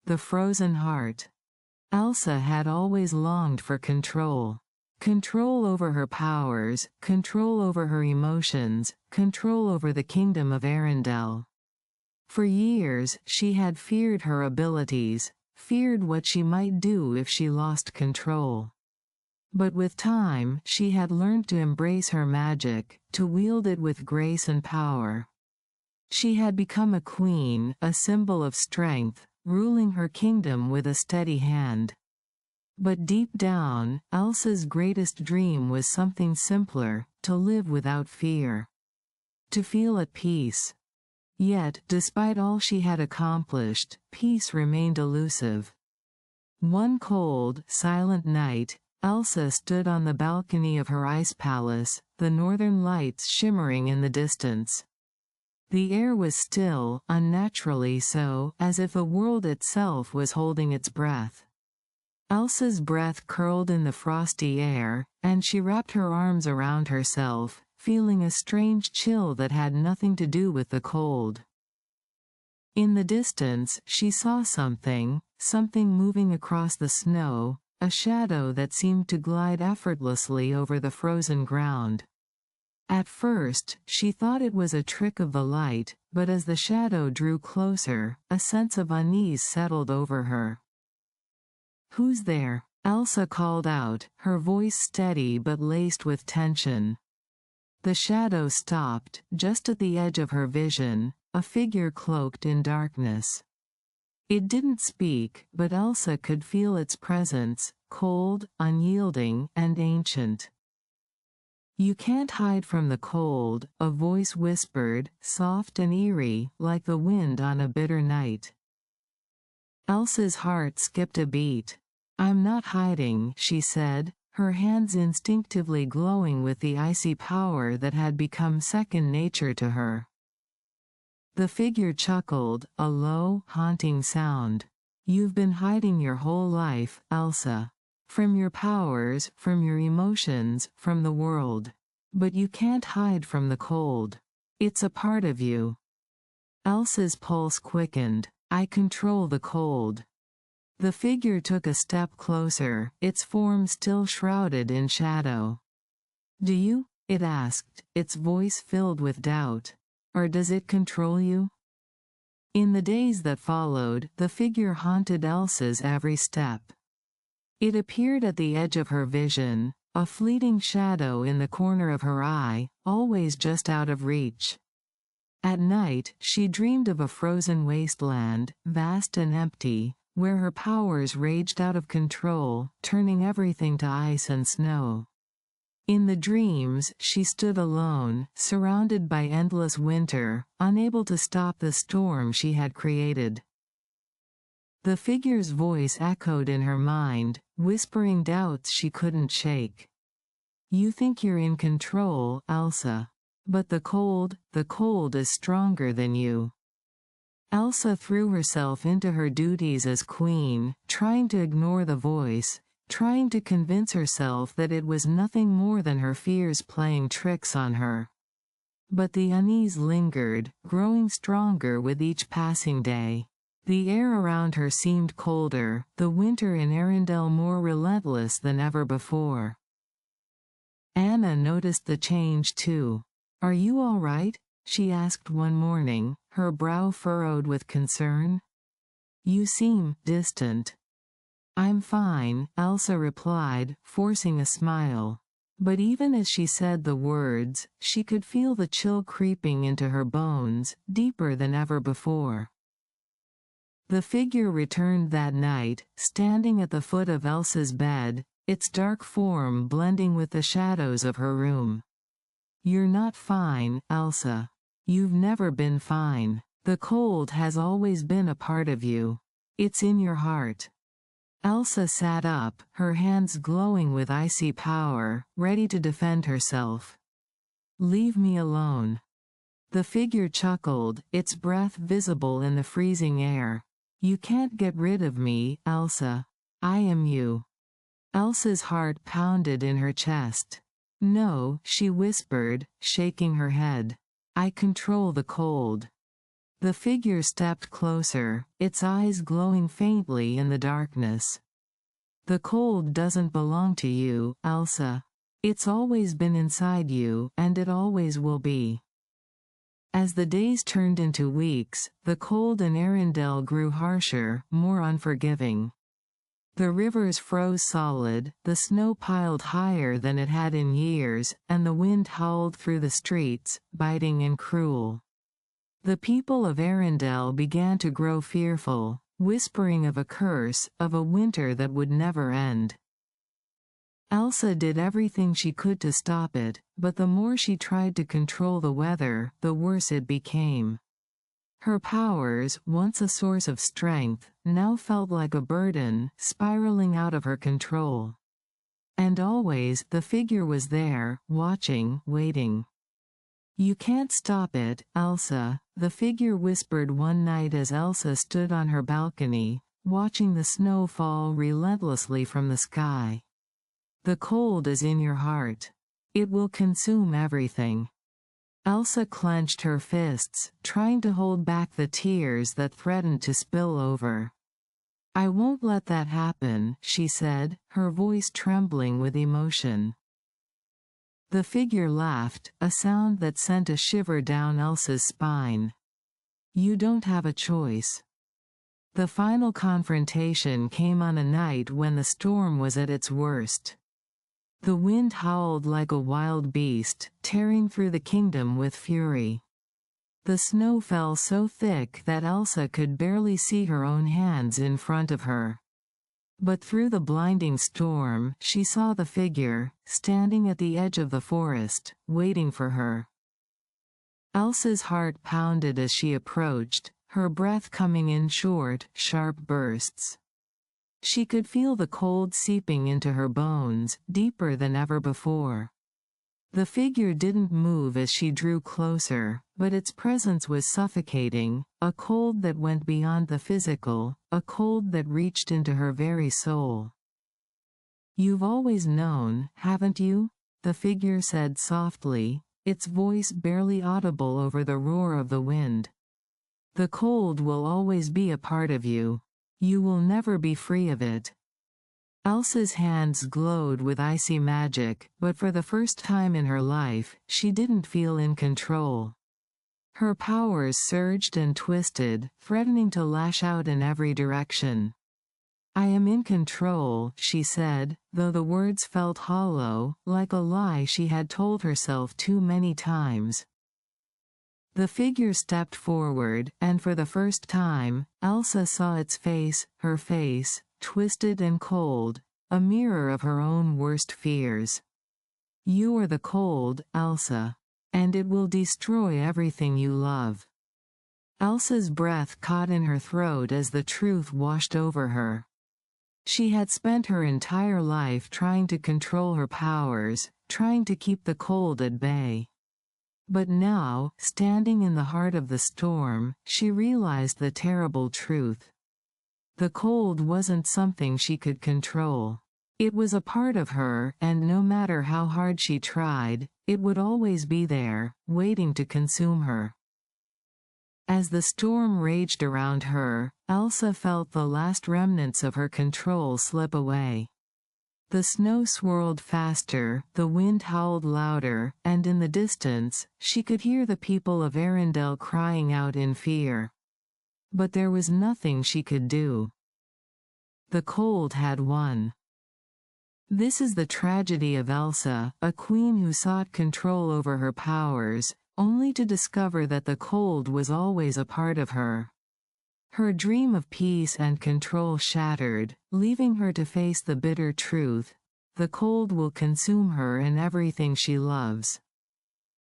The frozen heart. Elsa had always longed for control. Control over her powers, control over her emotions, control over the kingdom of Arendelle. For years, she had feared her abilities, feared what she might do if she lost control. But with time, she had learned to embrace her magic, to wield it with grace and power. She had become a queen, a symbol of strength, ruling her kingdom with a steady hand. But deep down, Elsa's greatest dream was something simpler: to live without fear. To feel at peace. Yet, despite all she had accomplished, peace remained elusive. One cold, silent night, Elsa stood on the balcony of her ice palace, the northern lights shimmering in the distance. The air was still, unnaturally so, as if the world itself was holding its breath. Elsa's breath curled in the frosty air, and she wrapped her arms around herself, feeling a strange chill that had nothing to do with the cold. In the distance, she saw something moving across the snow, a shadow that seemed to glide effortlessly over the frozen ground. At first, she thought it was a trick of the light, but as the shadow drew closer, a sense of unease settled over her. "Who's there?" Elsa called out, her voice steady but laced with tension. The shadow stopped, just at the edge of her vision, a figure cloaked in darkness. It didn't speak, but Elsa could feel its presence, cold, unyielding, and ancient. "You can't hide from the cold," a voice whispered, soft and eerie, like the wind on a bitter night. Elsa's heart skipped a beat. "I'm not hiding," she said, her hands instinctively glowing with the icy power that had become second nature to her. The figure chuckled, a low, haunting sound. "You've been hiding your whole life, Elsa. From your powers, from your emotions, from the world. But you can't hide from the cold. It's a part of you." Elsa's pulse quickened. "I control the cold." The figure took a step closer, its form still shrouded in shadow. "Do you?" it asked, its voice filled with doubt. "Or does it control you?" In the days that followed, the figure haunted Elsa's every step. It appeared at the edge of her vision, a fleeting shadow in the corner of her eye, always just out of reach. At night, she dreamed of a frozen wasteland, vast and empty, where her powers raged out of control, turning everything to ice and snow. In the dreams, she stood alone, surrounded by endless winter, unable to stop the storm she had created. The figure's voice echoed in her mind, whispering doubts she couldn't shake. "You think you're in control, Elsa. But the cold is stronger than you." Elsa threw herself into her duties as queen, trying to ignore the voice, trying to convince herself that it was nothing more than her fears playing tricks on her. But the unease lingered, growing stronger with each passing day. The air around her seemed colder, the winter in Arendelle more relentless than ever before. Anna noticed the change too. "Are you all right?" she asked one morning, her brow furrowed with concern. "You seem distant." "I'm fine," Elsa replied, forcing a smile. But even as she said the words, she could feel the chill creeping into her bones, deeper than ever before. The figure returned that night, standing at the foot of Elsa's bed, its dark form blending with the shadows of her room. "You're not fine, Elsa. You've never been fine. The cold has always been a part of you. It's in your heart." Elsa sat up, her hands glowing with icy power, ready to defend herself. "Leave me alone." The figure chuckled, its breath visible in the freezing air. "You can't get rid of me, Elsa. I am you." Elsa's heart pounded in her chest. "No," she whispered, shaking her head. "I control the cold." The figure stepped closer, its eyes glowing faintly in the darkness. The cold doesn't belong to you, Elsa. It's always been inside you, and it always will be. As the days turned into weeks, the cold in Arendelle grew harsher, more unforgiving. The rivers froze solid, the snow piled higher than it had in years, and the wind howled through the streets, biting and cruel. The people of Arendelle began to grow fearful, whispering of a curse, of a winter that would never end. Elsa did everything she could to stop it, but the more she tried to control the weather, the worse it became. Her powers, once a source of strength, now felt like a burden, spiraling out of her control. And always, the figure was there, watching, waiting. "You can't stop it, Elsa," the figure whispered one night as Elsa stood on her balcony, watching the snow fall relentlessly from the sky. "The cold is in your heart. It will consume everything." Elsa clenched her fists, trying to hold back the tears that threatened to spill over. "I won't let that happen," she said, her voice trembling with emotion. The figure laughed, a sound that sent a shiver down Elsa's spine. "You don't have a choice." The final confrontation came on a night when the storm was at its worst. The wind howled like a wild beast, tearing through the kingdom with fury. The snow fell so thick that Elsa could barely see her own hands in front of her. But through the blinding storm, she saw the figure, standing at the edge of the forest, waiting for her. Elsa's heart pounded as she approached, her breath coming in short, sharp bursts. She could feel the cold seeping into her bones, deeper than ever before. The figure didn't move as she drew closer, but its presence was suffocating, a cold that went beyond the physical, a cold that reached into her very soul. "You've always known, haven't you?" the figure said softly, its voice barely audible over the roar of the wind. "The cold will always be a part of you. You will never be free of it." Elsa's hands glowed with icy magic, but for the first time in her life, she didn't feel in control. Her powers surged and twisted, threatening to lash out in every direction. "I am in control," she said, though the words felt hollow, like a lie she had told herself too many times. The figure stepped forward, and for the first time, Elsa saw its face, her face, twisted and cold, a mirror of her own worst fears. "You are the cold, Elsa. And it will destroy everything you love." Elsa's breath caught in her throat as the truth washed over her. She had spent her entire life trying to control her powers, trying to keep the cold at bay. But now, standing in the heart of the storm, she realized the terrible truth. The cold wasn't something she could control. It was a part of her, and no matter how hard she tried, it would always be there, waiting to consume her. As the storm raged around her, Elsa felt the last remnants of her control slip away. The snow swirled faster, the wind howled louder, and in the distance, she could hear the people of Arendelle crying out in fear. But there was nothing she could do. The cold had won. This is the tragedy of Elsa, a queen who sought control over her powers, only to discover that the cold was always a part of her. Her dream of peace and control shattered, leaving her to face the bitter truth: the cold will consume her and everything she loves.